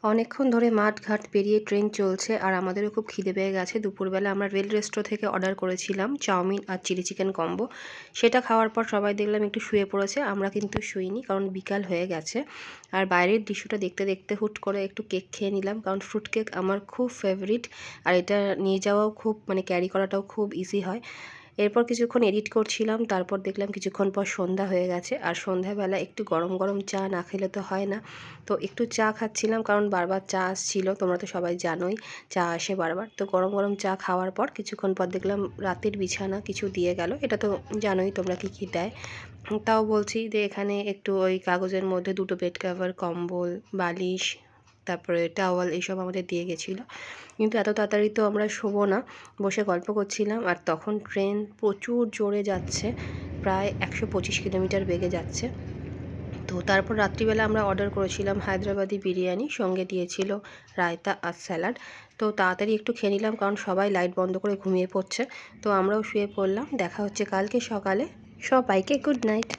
অনেকক্ষণ ধরে মাঠঘাট পেরিয়ে ট্রেন চলছে আর আমাদেরও খুব খিদে পেয়ে গেছে। দুপুরবেলা আমরা রেল রেস্টো থেকে অর্ডার করেছিলাম চাউমিন আর চিলি চিকেন কম্বো। সেটা খাওয়ার পর সবাই দেখলাম একটু শুয়ে পড়েছে, আমরা কিন্তু শুইনি কারণ বিকাল হয়ে গেছে। আর বাইরের দৃশ্যটা দেখতে দেখতে হুট করে একটু কেক খেয়ে নিলাম, কারণ ফ্রুট কেক আমার খুব ফেভারিট। আর এটা নিয়ে যাওয়াও খুব ক্যারি করাটাও খুব ইজি হয়। এরপর কিছুক্ষণ এডিট করছিলাম, তারপর দেখলাম কিছুক্ষণ পর সন্ধ্যা হয়ে গেছে। আর সন্ধ্যাবেলা একটু গরম গরম চা না খেলে তো হয় না, তো একটু চা খাচ্ছিলাম কারণ বারবার চা আসছিল, তোমরা তো সবাই জানোই চা আসে বারবার। তো গরম গরম চা খাওয়ার পর কিছুক্ষণ পর দেখলাম রাতের বিছানা কিছু দিয়ে গেল, এটা তো জানোই তোমরা কী কী দেয়। তাও বলছি যে এখানে একটু ওই কাগজের মধ্যে দুটো বেড কভার, কম্বল, বালিশ, তারপরে টাওয়াল এইসব আমাদের দিয়ে গেছিলো। কিন্তু এত তাড়াতাড়ি তো আমরা শোবো না, বসে গল্প করছিলাম। আর তখন ট্রেন প্রচুর জোরে যাচ্ছে, প্রায় 125 কিলোমিটার বেগে যাচ্ছে। তো তারপর রাত্রিবেলা আমরা অর্ডার করেছিলাম হায়দ্রাবাদি বিরিয়ানি, সঙ্গে দিয়েছিল রায়তা আর স্যালাড। তো তাড়াতাড়ি একটু খেয়ে নিলাম কারণ সবাই লাইট বন্ধ করে ঘুমিয়ে পড়ছে। তো আমরাও শুয়ে পড়লাম। দেখা হচ্ছে কালকে সকালে। সবাইকে গুড নাইট।